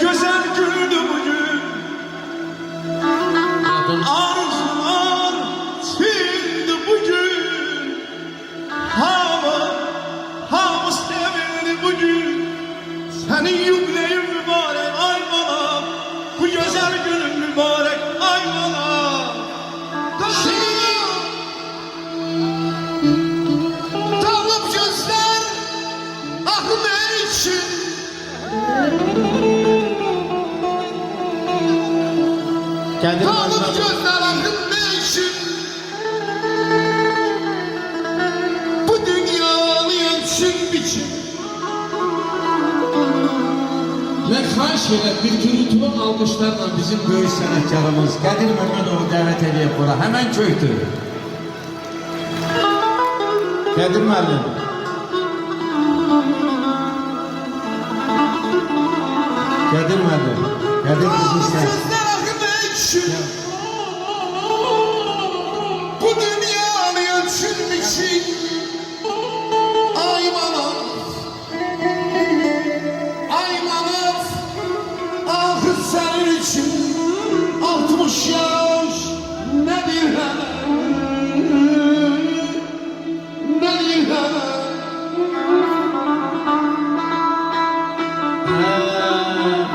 güzel güldü bugün. Arzular sildi bugün. Hava sevildi bugün. Senin yükleyim mübarek ay bana. Bu güzel günün mübarek ay bana. Dalıp gözler ah ne için? Dalıp gözler ah ne için? Bu dünyanı yensin biçim. Ve xahiş elə bir gürültülü alqışlarla bizim böyük sənətkarımız Qədir Məmmədovu dəvət edib bura. Həmən köydür. Qədir müəllim. Qədir müəllim. Qədir bizi istəyir. Bu dünyanı yensin biçim. Ay bana. Senin için 60 yaş nedir hele, nedir hele?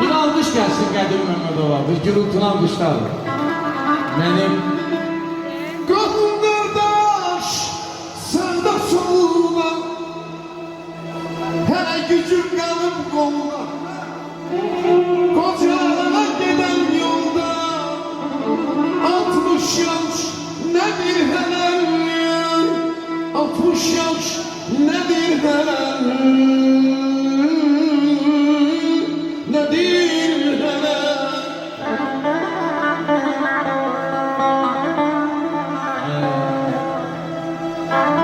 Bir alqış gəlsin Qədir Məmmədova. Bir gürültülü alqışlar. Mənim Qadın qardaş, sən də soluna, hələ gücün qalıb qoluna. Kocana giden yolda 60 yaş nedir hele, 60 yaş nedir hele, nedir hele.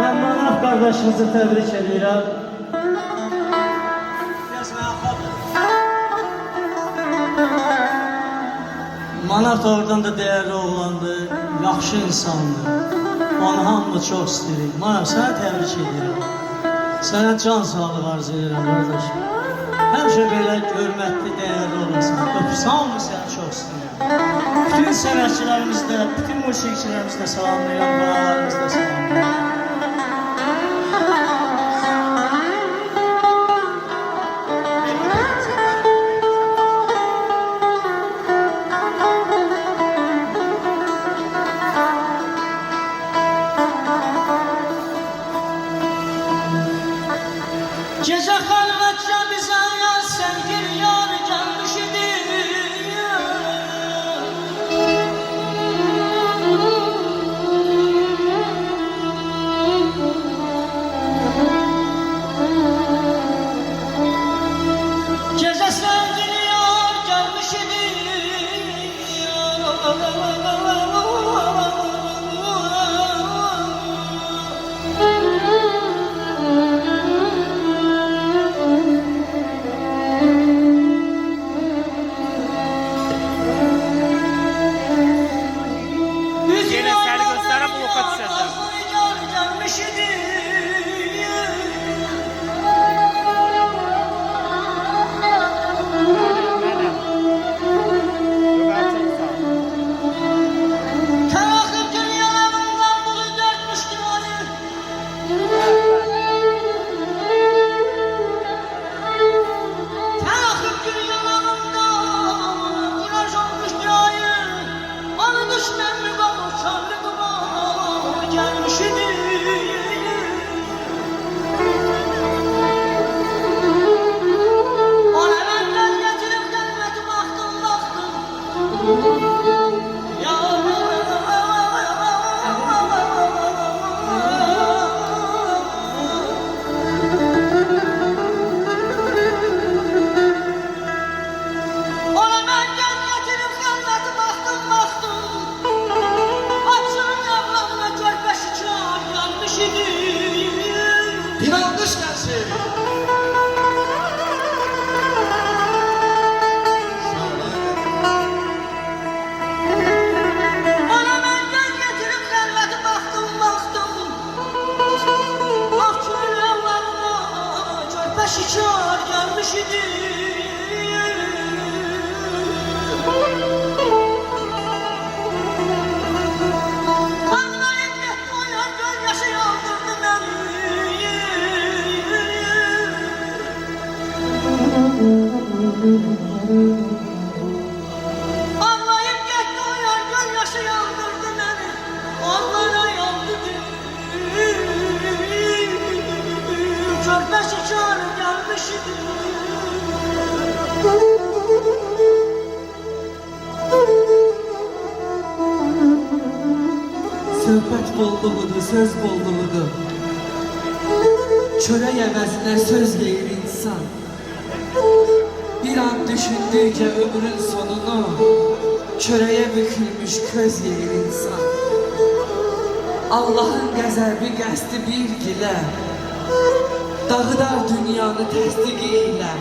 Ben Manaf kardeşimizi tebrik ediyorum. Manaf doğrudan da değerli oğlandı, yaxşı insandı. Onu hamı çok istedik. Manaf sana tebrik ediyorum. Sana can sağlığı arzu ederim kardeşim. Həmişə belə hörmətli, değerli olasan. Hamı səni çok istedim. Bütün sənətçilərimizi də, bütün musiqiçilərimizi də salamlayıram, bağlarımızı da salamlayıram. Gece halvetçe bize yaz sevgili yar gelmiş idi. Gece sevgili yar gelmiş idi. Bir alkış gelsin. şikar gelmiş idi. Ağlayıp getdi o yar, göz yaşı yandırdı məni. Onlara yandı körpə şikarı gəlmiş idi. Söhbət bolluğudur, söz bolluğudur. Çörək əvəzinə söz yeyir insan. Bir an düşündükcə ömrün sonunu, çörəyə bükülmüş köz yeyir insan. Allahın qəzəbi qəsdi bir gilə, dağıdar dünyanı təsdiqi ilə.